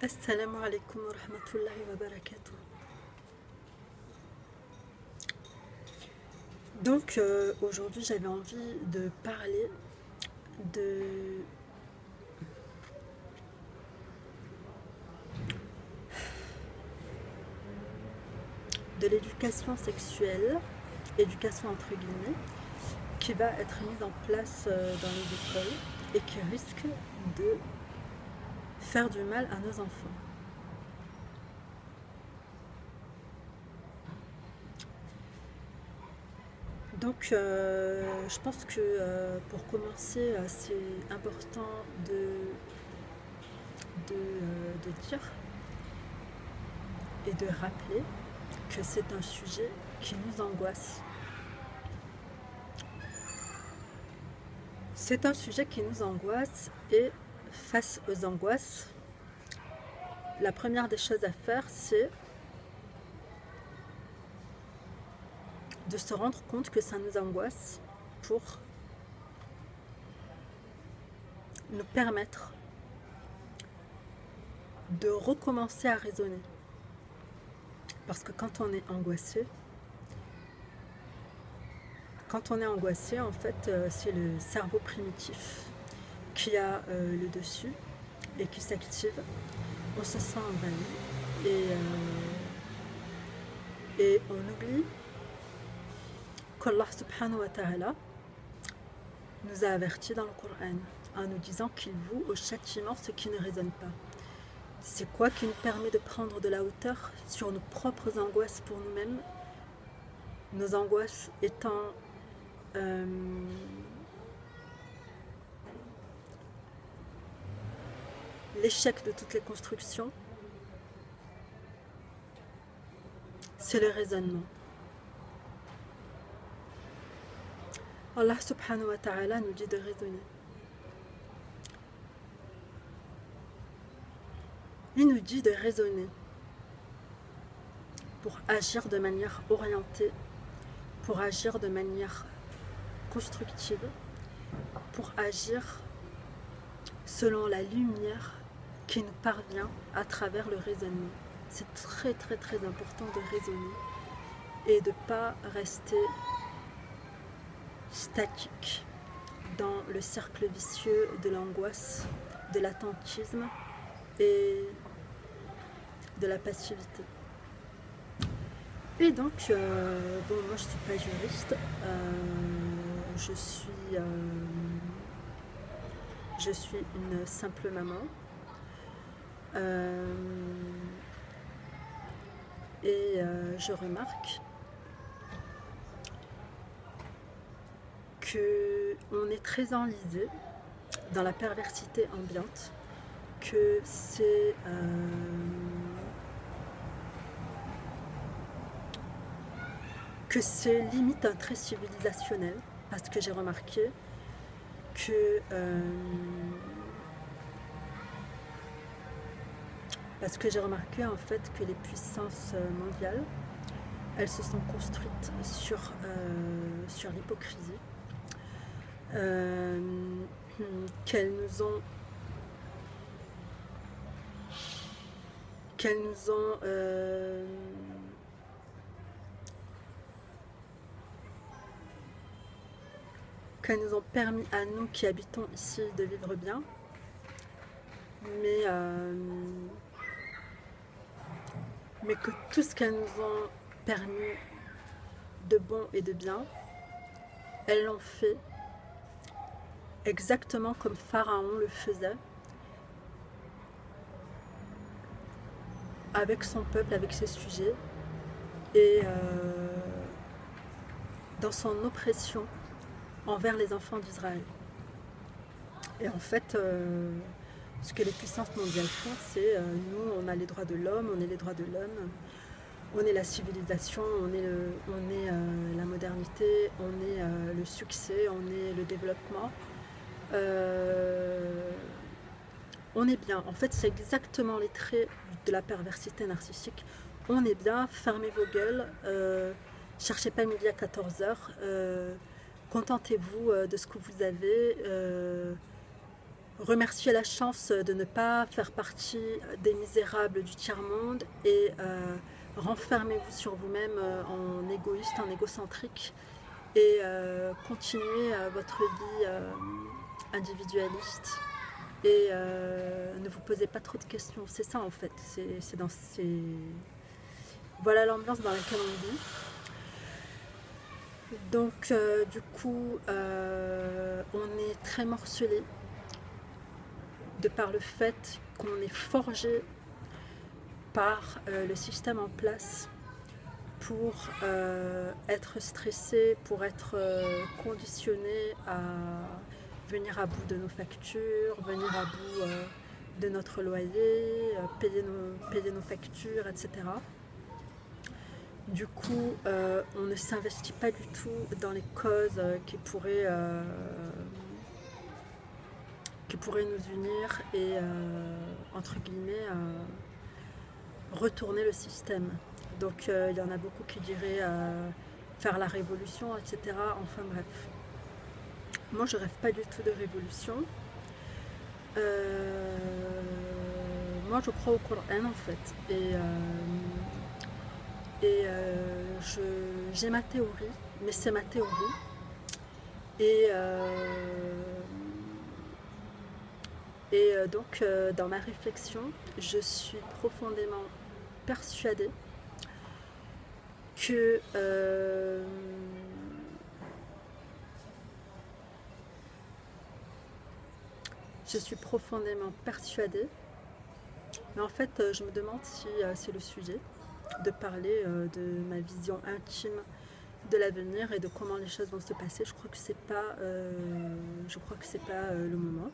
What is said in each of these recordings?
Assalamu alaikum wa rahmatullahi wa barakatuh. Donc aujourd'hui j'avais envie de parler de, de l'éducation sexuelle, éducation entre guillemets, qui va être mise en place dans les écoles et qui risque de faire du mal à nos enfants. Donc je pense que pour commencer c'est important de dire et de rappeler que c'est un sujet qui nous angoisse. C'est un sujet qui nous angoisse et face aux angoisses, la première des choses à faire, c'est de se rendre compte que ça nous angoisse pour nous permettre de recommencer à raisonner. Parce que quand on est angoissé, en fait, c'est le cerveau primitif qui a le dessus et qui s'active. On se sent envahi et on oublie qu'Allah subhanahu wa ta'ala nous a avertis dans le Coran en nous disant qu'il voue au châtiment ce qui ne résonne pas. C'est quoi qui nous permet de prendre de la hauteur sur nos propres angoisses pour nous-mêmes, nos angoisses étant l'échec de toutes les constructions, c'est le raisonnement. Allah subhanahu wa ta'ala nous dit de raisonner. Il nous dit de raisonner pour agir de manière orientée, pour agir de manière constructive, pour agir selon la lumière qui nous parvient à travers le raisonnement. C'est très très très important de raisonner et de ne pas rester statique dans le cercle vicieux de l'angoisse, de l'attentisme et de la passivité. Et donc, bon, moi je ne suis pas juriste, je suis une simple maman. Je remarque qu'on est très enlisé dans la perversité ambiante, que c'est limite un trait civilisationnel, parce que j'ai remarqué que en fait que les puissances mondiales, elles se sont construites sur l'hypocrisie, qu'elles nous ont permis à nous qui habitons ici de vivre bien, mais que tout ce qu'elles nous ont permis de bon et de bien, elles l'ont fait exactement comme Pharaon le faisait avec son peuple, avec ses sujets, et dans son oppression envers les enfants d'Israël. Et en fait, ce que les puissances mondiales font, c'est nous, on a les droits de l'homme, on est les droits de l'homme, on est la civilisation, on est la modernité, on est le succès, on est le développement. On est bien. En fait, c'est exactement les traits de la perversité narcissique. On est bien, fermez vos gueules, cherchez pas midi à 14h, contentez-vous de ce que vous avez, remerciez la chance de ne pas faire partie des misérables du tiers-monde et renfermez-vous sur vous-même en égoïste, en égocentrique et continuez votre vie individualiste et ne vous posez pas trop de questions. C'est ça en fait, voilà l'ambiance dans laquelle on vit. Donc du coup on est très morcelé de par le fait qu'on est forgé par le système en place pour être stressé, pour être conditionné à venir à bout de nos factures, venir à bout de notre loyer, payer nos factures, etc. Du coup, on ne s'investit pas du tout dans les causes qui pourraient nous unir et, entre guillemets, retourner le système. Donc, il y en a beaucoup qui diraient faire la révolution, etc. Enfin bref. Moi, je rêve pas du tout de révolution. Moi, je crois au Coran, en fait. J'ai ma théorie, mais c'est ma théorie. Donc, dans ma réflexion, je suis profondément persuadée que mais en fait, je me demande si c'est le sujet de parler de ma vision intime de l'avenir et de comment les choses vont se passer. Je crois que c'est pas le moment.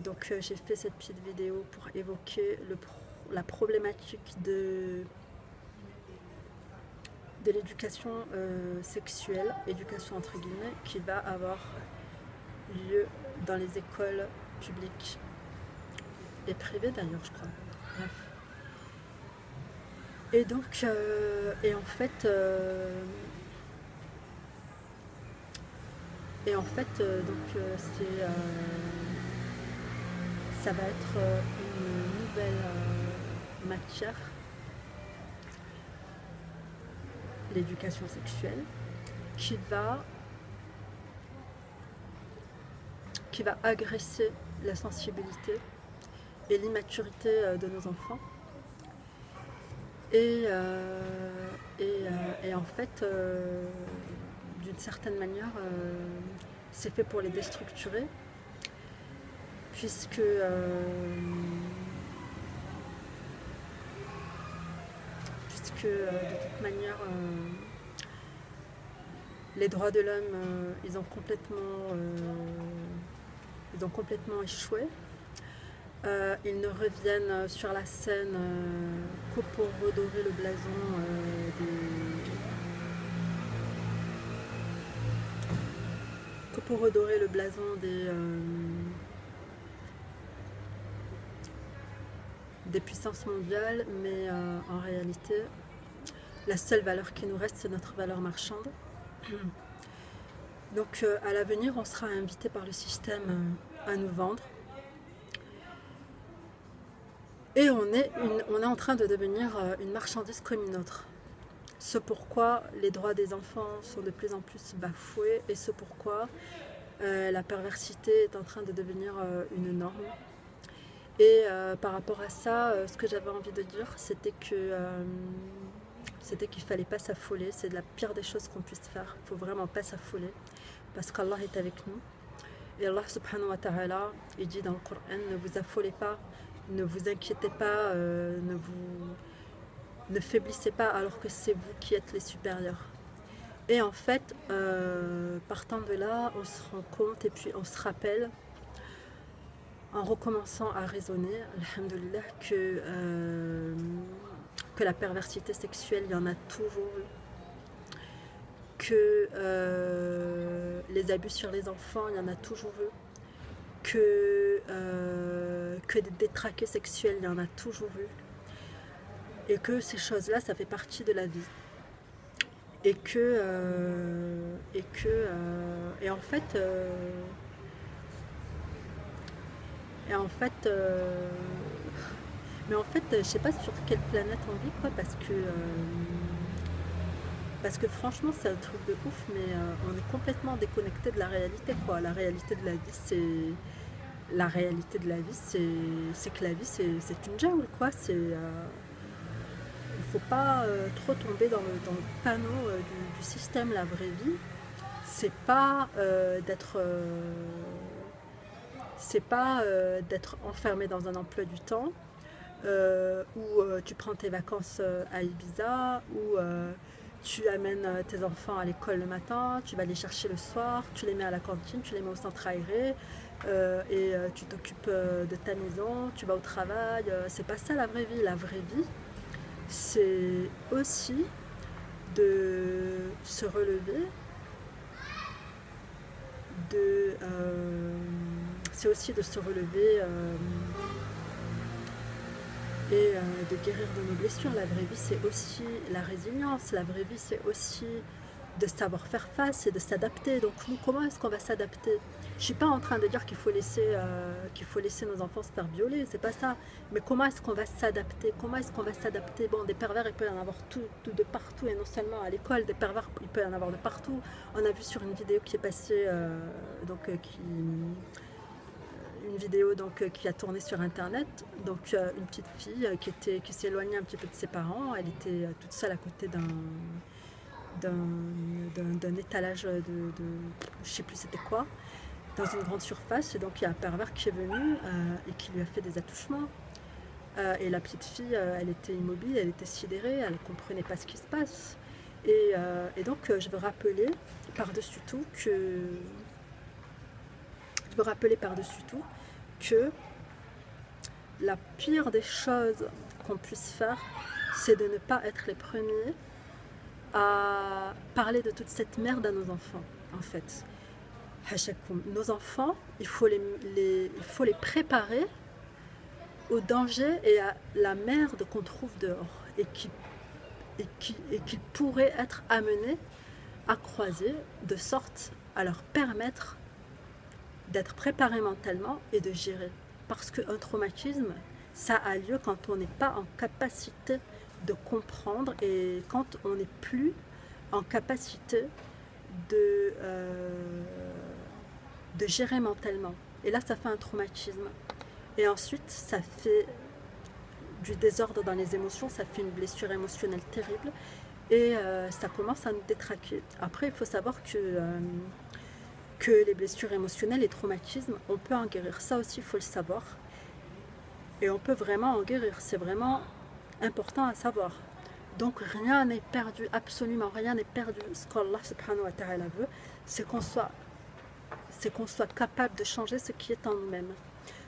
Donc j'ai fait cette petite vidéo pour évoquer la problématique de l'éducation sexuelle, éducation entre guillemets, qui va avoir lieu dans les écoles publiques et privées d'ailleurs, je crois. Bref. Et donc, ça va être une nouvelle matière, l'éducation sexuelle, qui va agresser la sensibilité et l'immaturité de nos enfants. Et en fait, d'une certaine manière, c'est fait pour les déstructurer, puisque de toute manière, les droits de l'homme, ils ont complètement échoué. Ils ne reviennent sur la scène que pour redorer le blason des puissances mondiales, mais en réalité, la seule valeur qui nous reste, c'est notre valeur marchande. Donc à l'avenir, on sera invité par le système à nous vendre. Et on est en train de devenir une marchandise comme une autre. Ce pourquoi les droits des enfants sont de plus en plus bafoués et ce pourquoi la perversité est en train de devenir une norme. Et par rapport à ça, ce que j'avais envie de dire, c'était qu'il ne fallait pas s'affoler. C'est la pire des choses qu'on puisse faire. Il ne faut vraiment pas s'affoler parce qu'Allah est avec nous. Et Allah subhanahu wa ta'ala, il dit dans le Coran, ne vous affolez pas, ne vous inquiétez pas, ne faiblissez pas alors que c'est vous qui êtes les supérieurs. Et en fait, partant de là, on se rend compte et puis on se rappelle, en recommençant à raisonner, alhamdoulilah, que la perversité sexuelle, il y en a toujours eu. Que les abus sur les enfants, il y en a toujours eu. Que des détraqués sexuels, il y en a toujours eu. Et que ces choses-là, ça fait partie de la vie. Et en fait, Et en fait, mais en fait, je sais pas sur quelle planète on vit, quoi, parce que franchement, c'est un truc de ouf, mais on est complètement déconnecté de la réalité, quoi. La réalité de la vie, c'est que la vie, c'est une jungle, quoi. Il faut pas trop tomber dans le panneau du système. La vraie vie, c'est pas d'être enfermé dans un emploi du temps où tu prends tes vacances à Ibiza, où tu amènes tes enfants à l'école le matin, tu vas les chercher le soir, tu les mets à la cantine, tu les mets au centre aéré et tu t'occupes de ta maison, tu vas au travail. C'est pas ça la vraie vie. La vraie vie, c'est aussi de se relever, c'est aussi de se relever et de guérir de nos blessures. La vraie vie, c'est aussi la résilience. La vraie vie, c'est aussi de savoir faire face et de s'adapter. Donc nous, comment est-ce qu'on va s'adapter? Je ne suis pas en train de dire qu'il faut laisser nos enfants se faire violer, c'est pas ça. Mais comment est-ce qu'on va s'adapter? Comment est-ce qu'on va s'adapter? Bon, des pervers, il peut y en avoir tout de partout, et non seulement à l'école. Des pervers, il peut y en avoir de partout. On a vu sur une vidéo qui est passée, une vidéo qui a tourné sur internet, donc une petite fille qui s'éloignait un petit peu de ses parents. Elle était toute seule à côté d'un étalage je sais plus c'était quoi, dans une grande surface. Et donc il y a un pervers qui est venu et qui lui a fait des attouchements. Et la petite fille, elle était immobile, elle était sidérée, elle ne comprenait pas ce qui se passe. Et donc je veux rappeler par-dessus tout que la pire des choses qu'on puisse faire, c'est de ne pas être les premiers à parler de toute cette merde à nos enfants, en fait. Nos enfants, il faut les préparer au danger et à la merde qu'on trouve dehors et qui pourraient être amenés à croiser, de sorte à leur permettre d'être préparés mentalement et de gérer. Parce qu'un traumatisme, ça a lieu quand on n'est pas en capacité de comprendre et quand on n'est plus en capacité de gérer mentalement. Et là, ça fait un traumatisme. Et ensuite, ça fait du désordre dans les émotions, ça fait une blessure émotionnelle terrible et ça commence à nous détraquer. Après, il faut savoir que les blessures émotionnelles, les traumatismes, on peut en guérir. Ça aussi, il faut le savoir. Et on peut vraiment en guérir. C'est vraiment important à savoir. Donc rien n'est perdu, absolument rien n'est perdu. Ce qu'Allah subhanahu wa ta'ala veut, c'est qu'on soit capable de changer ce qui est en nous-mêmes.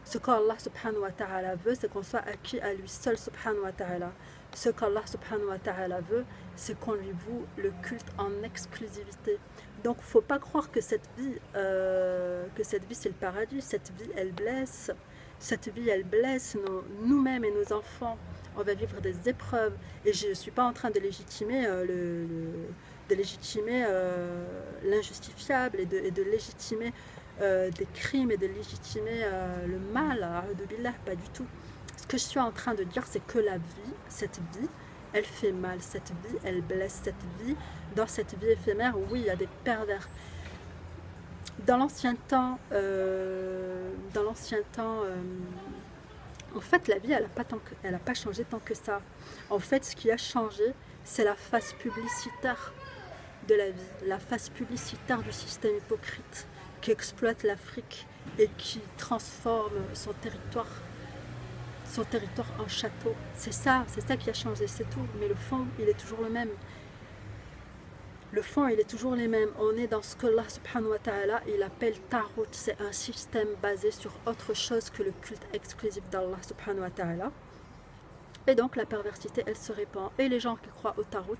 Ce qu'Allah subhanahu wa ta'ala veut, c'est qu'on soit acquis à lui seul subhanahu wa ta'ala. Ce qu'Allah subhanahu wa ta'ala veut, c'est qu'on lui voue le culte en exclusivité. Donc il ne faut pas croire que cette vie c'est le paradis. Cette vie elle blesse nous-mêmes et nos enfants. On va vivre des épreuves et je ne suis pas en train de légitimer l'injustifiable et de légitimer des crimes et de légitimer le mal, pas du tout. Ce que je suis en train de dire, c'est que cette vie, elle fait mal, cette vie, elle blesse, cette vie, dans cette vie éphémère, oui, il y a des pervers. Dans l'ancien temps, en fait, la vie, elle n'a pas changé tant que ça. En fait, ce qui a changé, c'est la face publicitaire de la vie, la face publicitaire du système hypocrite qui exploite l'Afrique et qui transforme son territoire en château. C'est ça qui a changé, c'est tout. Mais le fond, il est toujours le même. Le fond, il est toujours le même. On est dans ce que Allah subhanahu wa ta'ala, il appelle Tarot. C'est un système basé sur autre chose que le culte exclusif d'Allah subhanahu wa ta'ala. Et donc la perversité, elle se répand. Et les gens qui croient au Tarot,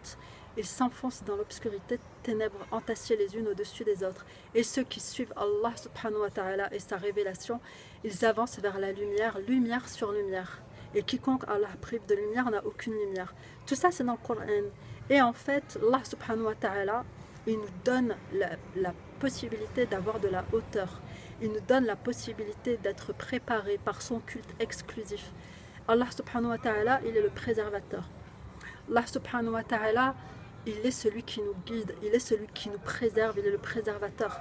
ils s'enfoncent dans l'obscurité, ténèbres entassées les unes au-dessus des autres. Et ceux qui suivent Allah subhanahu wa ta'ala et sa révélation, ils avancent vers la lumière, lumière sur lumière. Et quiconque Allah prive de lumière n'a aucune lumière. Tout ça, c'est dans le Coran. Et en fait, Allah subhanahu wa ta'ala, il nous donne la possibilité d'avoir de la hauteur. il nous donne la possibilité d'être préparés par son culte exclusif. Allah subhanahu wa ta'ala, il est le préservateur. Allah subhanahu wa ta'ala, il est celui qui nous guide, il est celui qui nous préserve, il est le préservateur.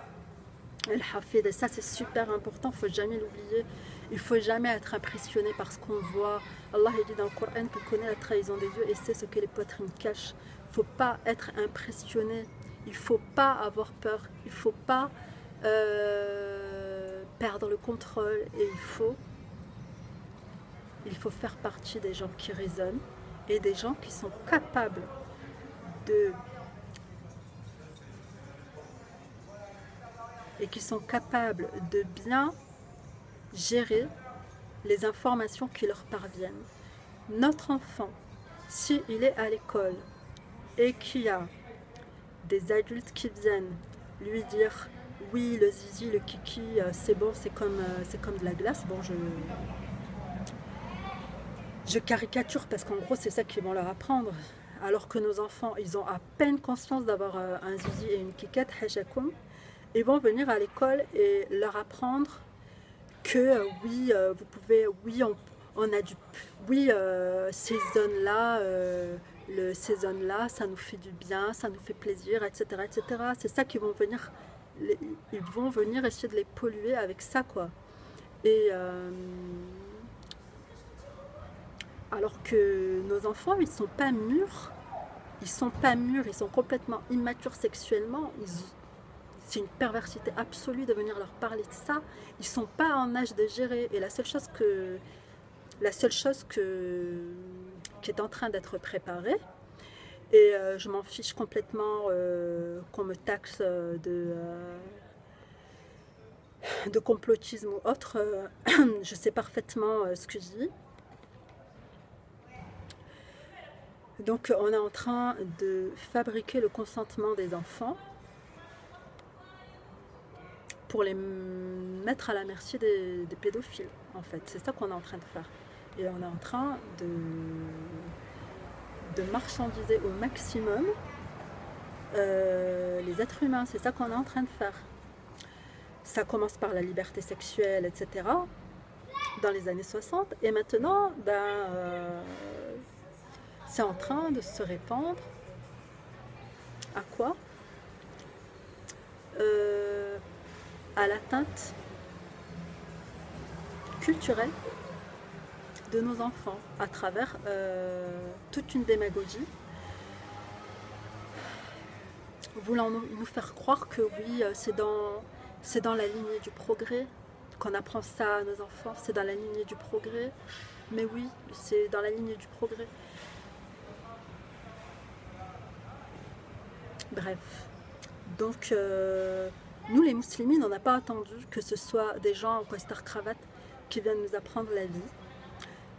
El-Hafid, et ça c'est super important, il ne faut jamais l'oublier. Il ne faut jamais être impressionné par ce qu'on voit. Allah dit dans le Coran qu'il connaît la trahison des yeux et sait ce que les poitrines cachent. Il ne faut pas être impressionné, il ne faut pas avoir peur, il ne faut pas perdre le contrôle et il faut faire partie des gens qui raisonnent et des gens qui sont capables de bien gérer les informations qui leur parviennent. Notre enfant, s'il est à l'école et qu'il y a des adultes qui viennent lui dire oui, le zizi, le kiki, c'est bon, c'est comme de la glace. Bon, je caricature parce qu'en gros, c'est ça qu'ils vont leur apprendre. Alors que nos enfants, ils ont à peine conscience d'avoir un zizi et une kikette, hajakoum. Ils vont venir à l'école et leur apprendre que oui, vous pouvez, oui, on a du, oui, ces zones-là, ça nous fait du bien, ça nous fait plaisir, etc., etc. C'est ça qu'ils vont venir, ils vont venir essayer de les polluer avec ça, quoi. Et alors que nos enfants, ils sont pas mûrs, ils sont complètement immatures sexuellement. C'est une perversité absolue de venir leur parler de ça. Ils ne sont pas en âge de gérer. Et la seule chose qui est en train d'être préparée, et je m'en fiche complètement qu'on me taxe de complotisme ou autre, je sais parfaitement ce que je dis. Donc on est en train de fabriquer le consentement des enfants pour les mettre à la merci des pédophiles, en fait. C'est ça qu'on est en train de faire. Et on est en train de marchandiser au maximum les êtres humains. C'est ça qu'on est en train de faire. Ça commence par la liberté sexuelle, etc. dans les années 60. Et maintenant, c'est en train de se répandre à quoi? À l'atteinte culturelle de nos enfants à travers toute une démagogie voulant nous faire croire que oui, c'est dans la lignée du progrès qu'on apprend ça à nos enfants, c'est dans la lignée du progrès, mais oui, c'est dans la lignée du progrès. Bref, donc nous les musulmans, on n'a pas attendu que ce soit des gens en costard-cravate qui viennent nous apprendre la vie.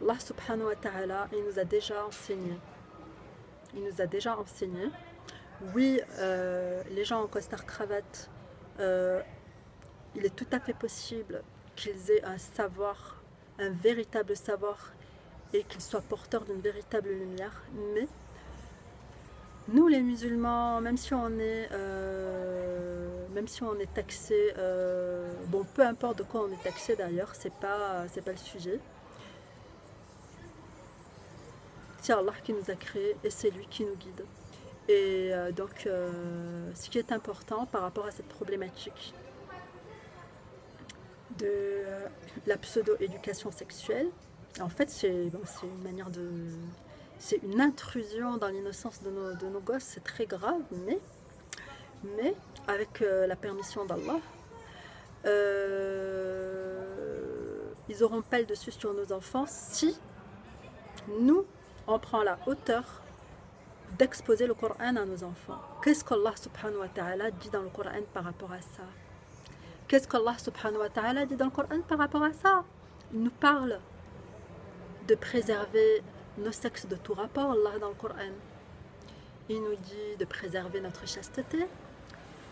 Allah subhanahu wa ta'ala, il nous a déjà enseigné. Il nous a déjà enseigné. Oui, les gens en costard-cravate, il est tout à fait possible qu'ils aient un savoir, un véritable savoir, et qu'ils soient porteurs d'une véritable lumière, mais nous les musulmans, même si on est taxé, bon, peu importe de quoi on est taxé d'ailleurs, c'est pas le sujet. C'est Allah qui nous a créés et c'est lui qui nous guide. Et donc, ce qui est important par rapport à cette problématique de la pseudo-éducation sexuelle, en fait, c'est une manière de... C'est une intrusion dans l'innocence de nos gosses, c'est très grave, mais avec la permission d'Allah, ils n'auront pas le dessus sur nos enfants si nous, on prend la hauteur d'exposer le Coran à nos enfants. Qu'est-ce qu'Allah subhanahu wa ta'ala dit dans le Coran par rapport à ça? Qu'est-ce qu'Allah subhanahu wa ta'ala dit dans le Coran par rapport à ça? Il nous parle de préserver nos sexes de tout rapport, Allah, dans le Coran. Il nous dit de préserver notre chasteté.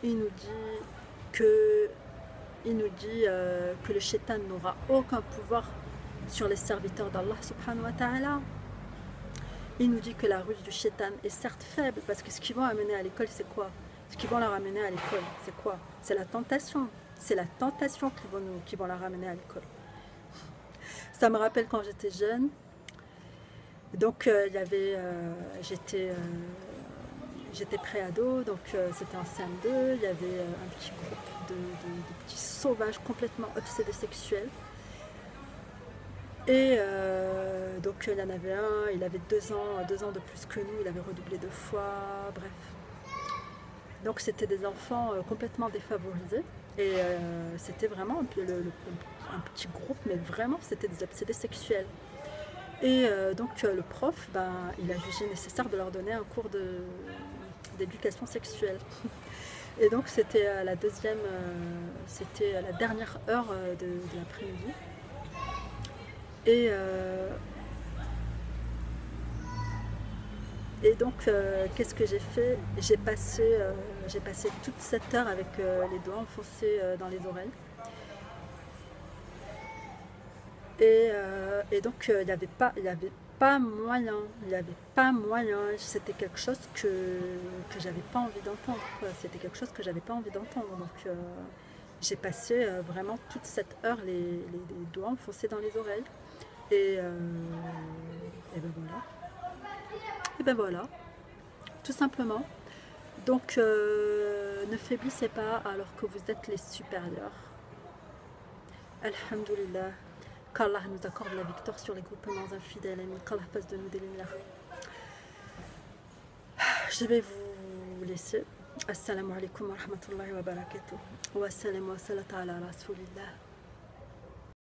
Il nous dit que le shaitan n'aura aucun pouvoir sur les serviteurs d'Allah subhanahu wa ta'ala. Il nous dit que la ruse du shaitan est certes faible, parce que ce qu'ils vont amener à l'école, c'est quoi? Ce qu'ils vont leur amener à l'école, c'est quoi? C'est la tentation. c'est la tentation qui vont la ramener à l'école. Ça me rappelle quand j'étais jeune. Donc j'étais pré-ado, donc c'était en CM2, il y avait un petit groupe de petits sauvages complètement obsédés sexuels. Et donc il y en avait un, il avait 2 ans de plus que nous, il avait redoublé 2 fois, bref. Donc c'était des enfants complètement défavorisés. Et c'était vraiment un petit groupe, mais vraiment c'était des obsédés sexuels. Et donc le prof, il a jugé nécessaire de leur donner un cours d'éducation sexuelle. Et donc c'était c'était à la dernière heure de l'après-midi. Et donc qu'est-ce que j'ai fait? J'ai passé toute cette heure avec les doigts enfoncés dans les oreilles. Et donc il n'y avait pas moyen, c'était quelque chose que j'avais pas envie d'entendre, c'était quelque chose que j'avais pas envie d'entendre. Donc j'ai passé vraiment toute cette heure les doigts enfoncés dans les oreilles. Et ben voilà, tout simplement. Donc ne faiblissez pas alors que vous êtes les supérieurs. Alhamdulillah. Qu'Allah nous accorde la victoire sur les groupements infidèles. Qu'Allah fasse de nous des lumières. Je vais vous laisser. Assalamu alaikum wa rahmatullahi wa barakatuh. Wa salam wa salat ala rasulillah.